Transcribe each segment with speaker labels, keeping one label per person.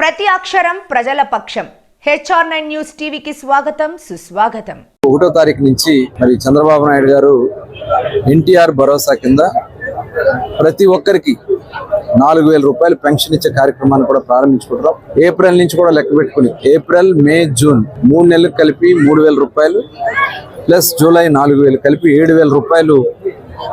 Speaker 1: ప్రతి అక్షరం ప్రజల పక్షం. HR9 న్యూస్ టీవీకి స్వాగతం, సుస్వాగతం.
Speaker 2: 1వ తారీఖు నుంచి మరి చంద్రబాబు నాయుడు గారు ఎన్టీఆర్ భరోసా కింద ప్రతి ఒక్కరికి 4,000 రూపాయలు పెన్షన్ ఇచ్చే కార్యక్రమాన్ని కూడా ప్రారంభించుకుంటాం. ఏప్రిల్ నుంచి కూడా లెక్క పెట్టుకుని ఏప్రిల్, మే, జూన్ 3 నెలలకు కలిపి 3,000 రూపాయలు ప్లస్ జూలై 4,000 కలిపి 7,000 రూపాయలు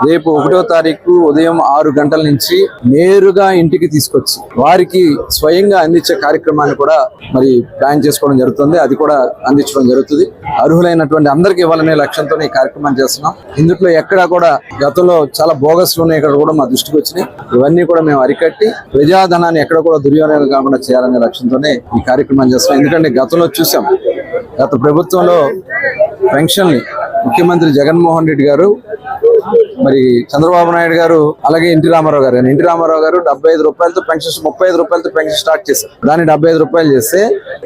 Speaker 2: రేపు 1వ తారీఖు ఉదయం 6 గంటల నుంచి నేరుగా ఇంటికి తీసుకొచ్చి వారికి స్వయంగా అందించే కార్యక్రమాన్ని కూడా మరి ప్లాన్ చేసుకోవడం జరుగుతుంది. అది కూడా అందించడం జరుగుతుంది. అర్హులైనటువంటి అందరికీ ఇవ్వాలనే లక్ష్యంతో ఈ కార్యక్రమం చేస్తున్నాం. ఇందులో ఎక్కడా కూడా గతంలో చాలా బోగస్లు ఉన్నాయి, ఇక్కడ కూడా మా దృష్టికి వచ్చినాయి. ఇవన్నీ కూడా మేము అరికట్టి ప్రజాధనాన్ని ఎక్కడ కూడా దుర్వినియోగం కాకుండా చేయాలనే లక్ష్యంతోనే ఈ కార్యక్రమం చేస్తున్నాం. ఎందుకంటే గతంలో చూసాం, గత ప్రభుత్వంలో పెన్షన్ని ముఖ్యమంత్రి జగన్మోహన్ రెడ్డి గారు, మరి చంద్రబాబు నాయుడు గారు, అలాగే ఎన్టీ రామారావు గారు 75 రూపాయలతో పెన్షన్, 35 రూపాయలతో పెన్షన్ స్టార్ట్ చేశారు. దాన్ని 75 రూపాయలు చేస్తే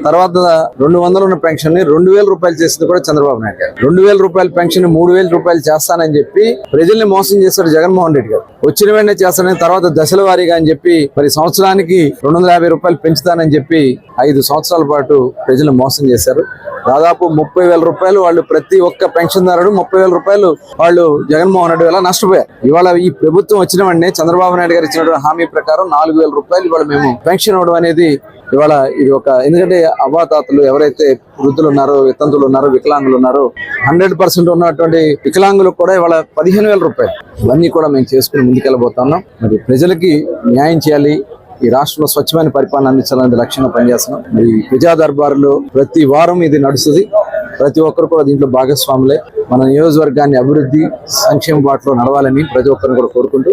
Speaker 2: తర్వాత 200 ఉన్న పెన్షన్ ని 2,000 రూపాయలు చేసింది కూడా చంద్రబాబు నాయుడు గారు. 2,000 రూపాయల పెన్షన్ 3,000 రూపాయలు చేస్తానని చెప్పి ప్రజల్ని మోసం చేశారు జగన్మోహన్ రెడ్డి గారు. వచ్చిన వెంటనే చేస్తానని, తర్వాత దశల వారీగా అని చెప్పి మరి సంవత్సరానికి 250 రూపాయలు పెంచుతానని చెప్పి 5 సంవత్సరాల పాటు ప్రజలు మోసం చేశారు. దాదాపు 30,000 రూపాయలు వాళ్ళు ప్రతి ఒక్క పెన్షన్దారుడు 30,000 రూపాయలు వాళ్ళు జగన్మోహన్ రెడ్డి వల్ల నష్టపోయారు. ఇవాళ ఈ ప్రభుత్వం వచ్చిన వెంటనే చంద్రబాబు నాయుడు గారు ఇచ్చినటువంటి హామీ ప్రకారం 4,000 రూపాయలు ఇవాళ మేము పెన్షన్ ఇవ్వడం అనేది ఇవాళ ఇది ఒక, ఎందుకంటే అవ్వాతాతలు ఎవరైతే వృద్ధులు ఉన్నారో, వితంతులు ఉన్నారో, వికలాంగులు ఉన్నారో 100% ఉన్నటువంటి వికలాంగులకు కూడా ఇవాళ 15,000 రూపాయలు. ఇవన్నీ కూడా మేము చేసుకుని ముందుకెళ్ళబోతున్నాం. మరి ప్రజలకి న్యాయం చేయాలి, ఈ రాష్ట్రంలో స్వచ్ఛమైన పరిపాలన అందించాలనే లక్ష్యంగా పనిచేస్తున్నాం. ఈ ప్రజా దర్బారులో ప్రతి వారం ఇది నడుస్తుంది. ప్రతి ఒక్కరు కూడా దీంట్లో భాగస్వాములే. మన నియోజకవర్గాన్ని అభివృద్ధి, సంక్షేమ బాటలో నడవాలని ప్రతి ఒక్కరిని కూడా కోరుకుంటూ